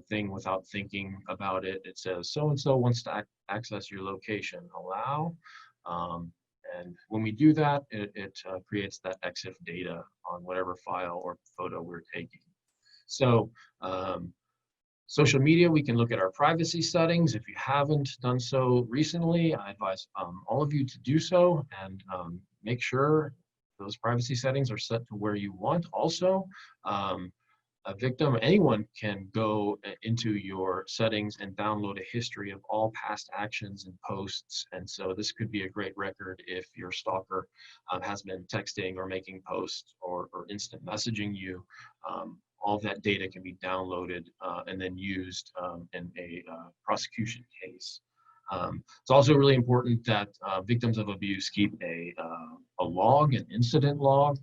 thing without thinking about it. It says, so-and-so wants to access your location, allow. And when we do that, it creates that EXIF data on whatever file or photo we're taking. So social media, we can look at our privacy settings. If you haven't done so recently, I advise all of you to do so, and make sure those privacy settings are set to where you want. Also, a victim, anyone can go into your settings and download a history of all past actions and posts. And so this could be a great record if your stalker has been texting or making posts or instant messaging you. All that data can be downloaded and then used in a prosecution case. It's also really important that victims of abuse keep a log, an incident log.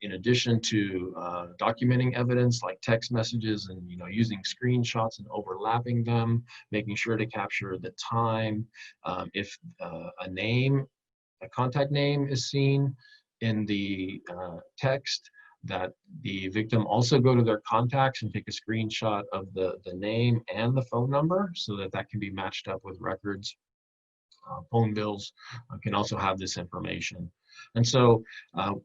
In addition to documenting evidence like text messages and using screenshots and overlapping them, making sure to capture the time. If a contact name is seen in the text, that the victim also go to their contacts and take a screenshot of the name and the phone number so that can be matched up with records. Phone bills can also have this information. And so the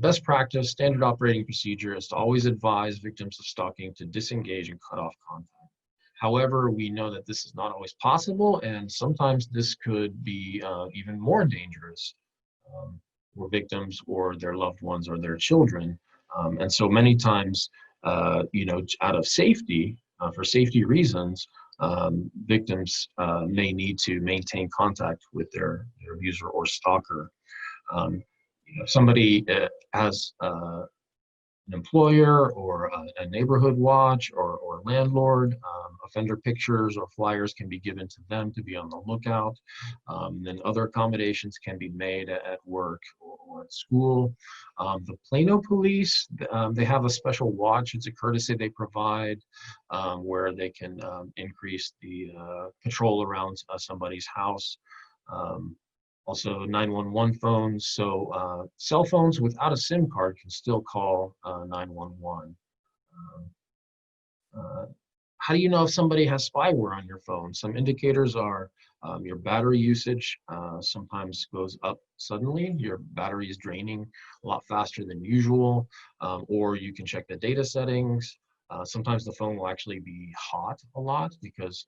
best practice, standard operating procedure, is to always advise victims of stalking to disengage and cut off contact. However, we know that this is not always possible, and sometimes this could be even more dangerous for victims or their loved ones or their children. And so many times, out of safety, for safety reasons, victims may need to maintain contact with their abuser or stalker. Somebody has an employer or a neighborhood watch or landlord. Offender pictures or flyers can be given to them to be on the lookout. Then other accommodations can be made at work or at school. The Plano Police, they have a special watch. It's a courtesy they provide where they can increase the patrol around somebody's house. Also 911 phones. So cell phones without a SIM card can still call 911. How do you know if somebody has spyware on your phone? Some indicators are your battery usage sometimes goes up suddenly. Your battery is draining a lot faster than usual, or you can check the data settings. Sometimes the phone will actually be hot a lot because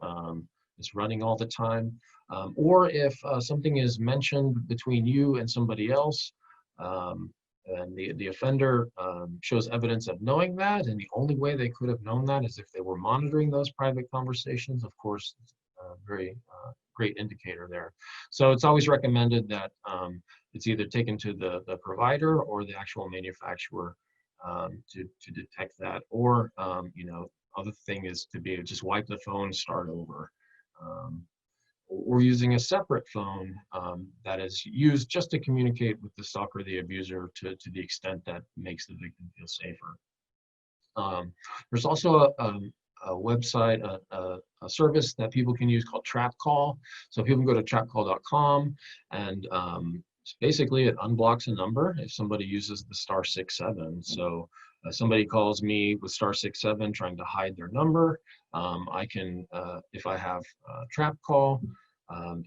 it's running all the time. Or if something is mentioned between you and somebody else, and the offender shows evidence of knowing that, and the only way they could have known that is if they were monitoring those private conversations. Of course, very great indicator there. So it's always recommended that it's either taken to the provider or the actual manufacturer to detect that. Or, other thing is to be able to just wipe the phone, start over. Or using a separate phone that is used just to communicate with the stalker or the abuser to the extent that makes the victim feel safer. There's also a website, a service that people can use called Trap Call. So people can go to trapcall.com and basically it unblocks a number if somebody uses the *67. So somebody calls me with *67 trying to hide their number. I can, if I have Trap Call,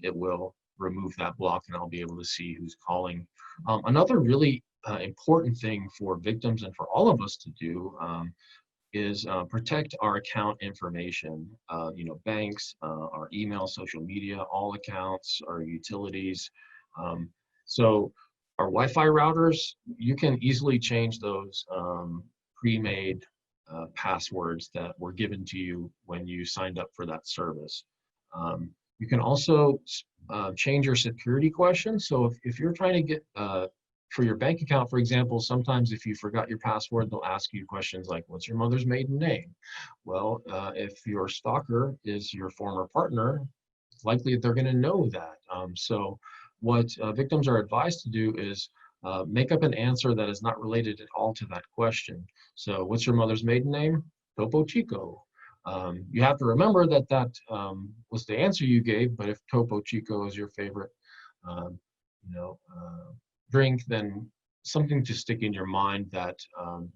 it will remove that block and I'll be able to see who's calling. Another really important thing for victims and for all of us to do is protect our account information. Banks, our email, social media, all accounts, our utilities. So our Wi-Fi routers, you can easily change those pre-made passwords that were given to you when you signed up for that service. You can also change your security questions. So if you're trying to get, for your bank account, for example, sometimes if you forgot your password, they'll ask you questions like, what's your mother's maiden name? Well, if your stalker is your former partner, it's likely that they're gonna know that. So what victims are advised to do is make up an answer that is not related at all to that question. So what's your mother's maiden name? Topo Chico. You have to remember that that was the answer you gave, but if Topo Chico is your favorite, drink, then something to stick in your mind that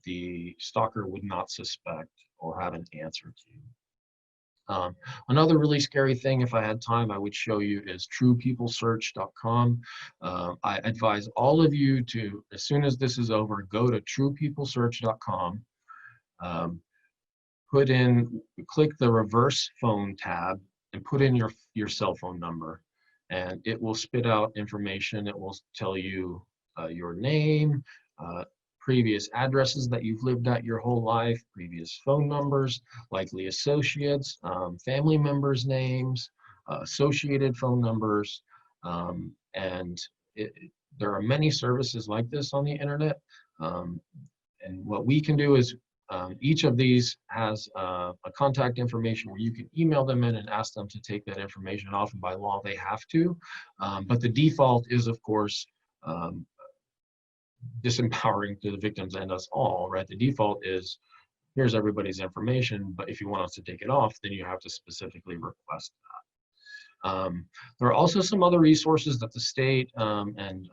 the stalker would not suspect or have an answer to. Another really scary thing, if I had time, I would show you is truepeoplesearch.com. I advise all of you to, as soon as this is over, go to truepeoplesearch.com. Click the reverse phone tab and put in your cell phone number, and it will spit out information. It will tell you your name, previous addresses that you've lived at your whole life, previous phone numbers, likely associates, family members' names, associated phone numbers, and there are many services like this on the internet. And what we can do is each of these has a contact information where you can email them in and ask them to take that information off, and by law they have to. But the default is, of course, disempowering to the victims and us all, right? The default is, here's everybody's information, but if you want us to take it off, then you have to specifically request that. There are also some other resources that the state and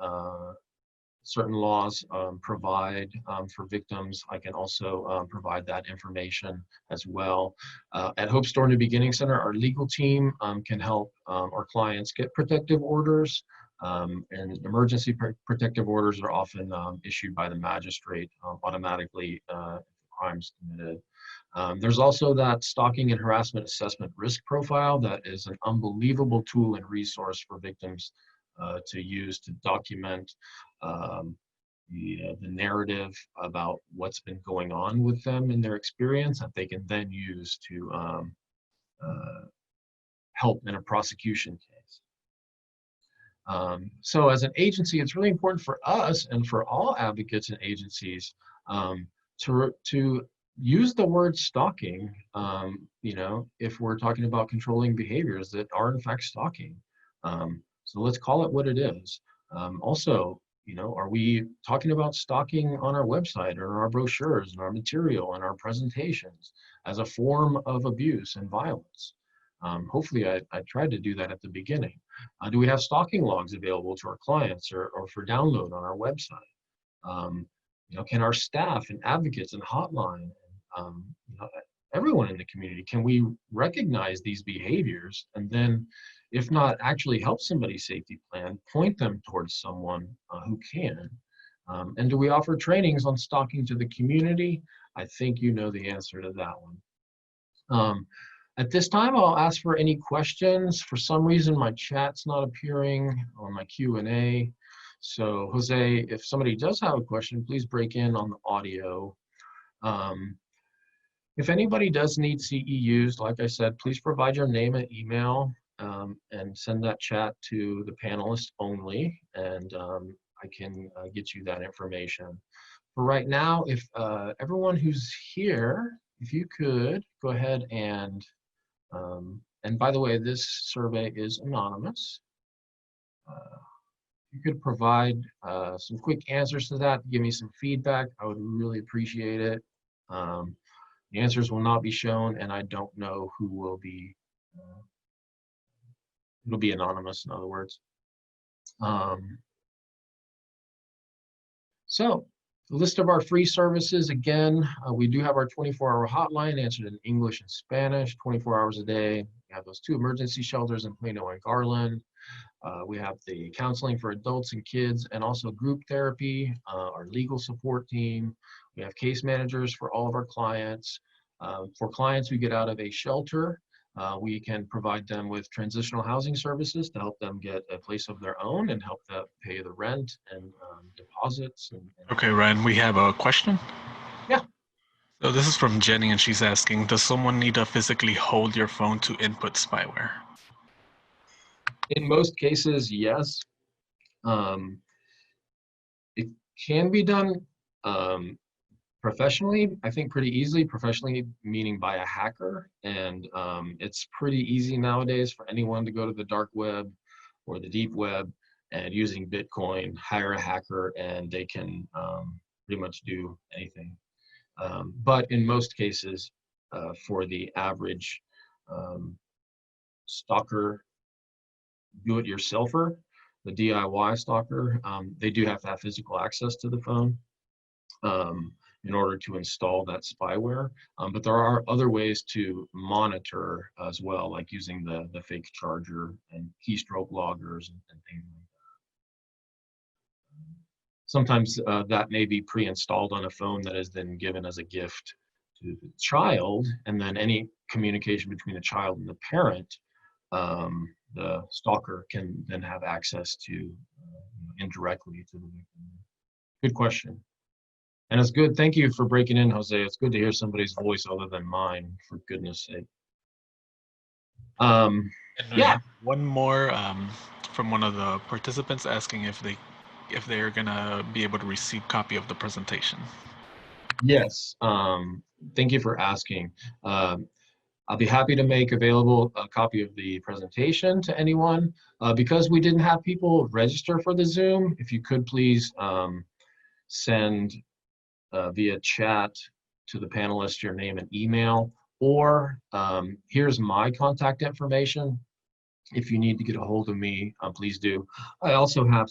certain laws provide for victims. I can also provide that information as well. At Hope Store New Beginning Center, our legal team can help our clients get protective orders, and emergency protective orders are often issued by the magistrate automatically if crimes committed. There's also that stalking and harassment assessment risk profile that is an unbelievable tool and resource for victims to use to document the narrative about what's been going on with them in their experience that they can then use to help in a prosecution case. So as an agency, it's really important for us and for all advocates and agencies to use the word stalking, you know, if we're talking about controlling behaviors that are in fact stalking. So let's call it what it is. Also, you know, are we talking about stalking on our website or in our brochures and our material and our presentations as a form of abuse and violence? Hopefully I tried to do that at the beginning. Do we have stalking logs available to our clients or for download on our website? You know, can our staff and advocates and hotline, you know, everyone in the community, can we recognize these behaviors and then, if not actually help somebody's safety plan, point them towards someone who can? And do we offer trainings on stalking to the community? I think you know the answer to that one. At this time, I'll ask for any questions. For some reason, my chat's not appearing on my Q&A. So Jose, if somebody does have a question, please break in on the audio. If anybody does need CEUs, like I said, please provide your name and email and send that chat to the panelists only, and I can get you that information. For right now, if everyone who's here, if you could go ahead and by the way, this survey is anonymous. You could provide some quick answers to that, give me some feedback, I would really appreciate it. The answers will not be shown, and I don't know who will be, it'll be anonymous, in other words. So, the list of our free services, again, we do have our 24-hour hotline answered in English and Spanish, 24 hours a day. We have those 2 emergency shelters in Plano and Garland. We have the counseling for adults and kids, and also group therapy, our legal support team. We have case managers for all of our clients. For clients who get out of a shelter, we can provide them with transitional housing services to help them get a place of their own and help them pay the rent and deposits. Okay, Ryan, we have a question. Yeah. So this is from Jenny, and she's asking, does someone need to physically hold your phone to input spyware? In most cases, yes. It can be done professionally, I think pretty easily. Professionally meaning by a hacker, and it's pretty easy nowadays for anyone to go to the dark web or the deep web and using Bitcoin, hire a hacker, and they can pretty much do anything. But in most cases, for the average stalker, do-it-yourselfer, the DIY stalker, they do have to have physical access to the phone in order to install that spyware. But there are other ways to monitor as well, like using the fake charger and keystroke loggers and things like that. Sometimes that may be pre-installed on a phone that is then given as a gift to the child, and then any communication between the child and the parent, the stalker can then have access to indirectly to the victim. Good question. And it's good, thank you for breaking in, Jose. It's good to hear somebody's voice other than mine, for goodness sake. Yeah. One more from one of the participants asking if they're gonna be able to receive copy of the presentation. Yes, thank you for asking. I'll be happy to make available a copy of the presentation to anyone. Because we didn't have people register for the Zoom, if you could please send via chat to the panelists your name and email, or here's my contact information. If you need to get a hold of me, please do. I also have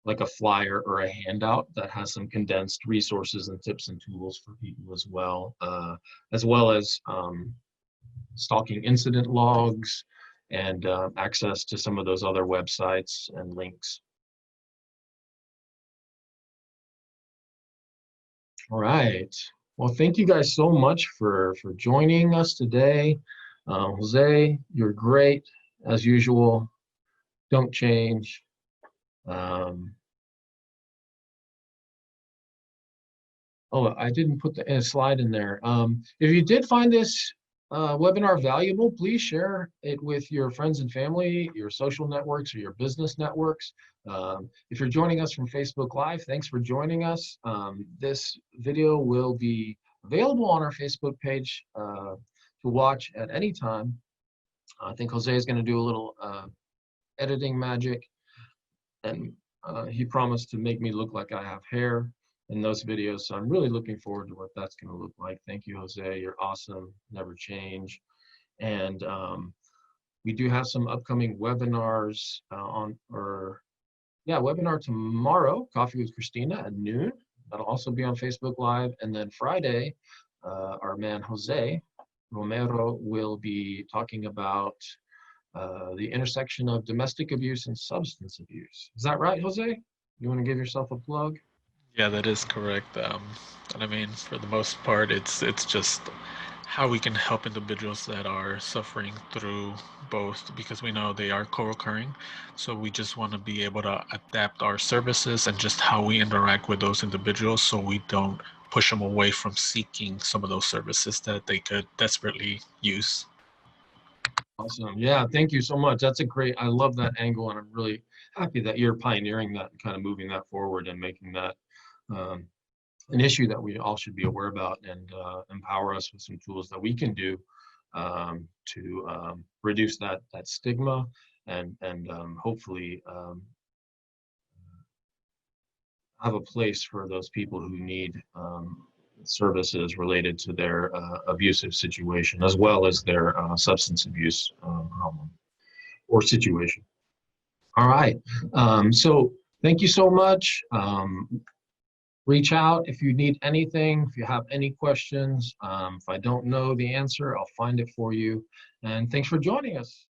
like a flyer or a handout that has some condensed resources and tips and tools for people as well as stalking incident logs and access to some of those other websites and links. All right. Well, thank you guys so much for joining us today. Jose, you're great as usual. Don't change. Oh, I didn't put the slide in there. If you did find this webinar valuable, please share it with your friends and family, your social networks, or your business networks. If you're joining us from Facebook Live, thanks for joining us. This video will be available on our Facebook page to watch at any time. I think Jose is going to do a little editing magic, and he promised to make me look like I have hair in those videos, so I'm really looking forward to what that's going to look like. Thank you, Jose. You're awesome. Never change. And we do have some upcoming webinars webinar tomorrow, Coffee with Christina at noon. That'll also be on Facebook Live. And then Friday, our man Jose Romero will be talking about the intersection of domestic abuse and substance abuse. Is that right, Jose? You want to give yourself a plug? Yeah, that is correct. And I mean, for the most part, it's just how we can help individuals that are suffering through both, because we know they are co-occurring. So we just want to be able to adapt our services and just how we interact with those individuals, so we don't push them away from seeking some of those services that they could desperately use. Awesome. Yeah, thank you so much. That's a great, I love that angle, and I'm really happy that you're pioneering that and kind of moving that forward and making that an issue that we all should be aware about, and empower us with some tools that we can do to reduce that stigma and hopefully have a place for those people who need services related to their abusive situation, as well as their substance abuse problem or situation. All right, so thank you so much. Reach out if you need anything, if you have any questions. If I don't know the answer, I'll find it for you. And thanks for joining us.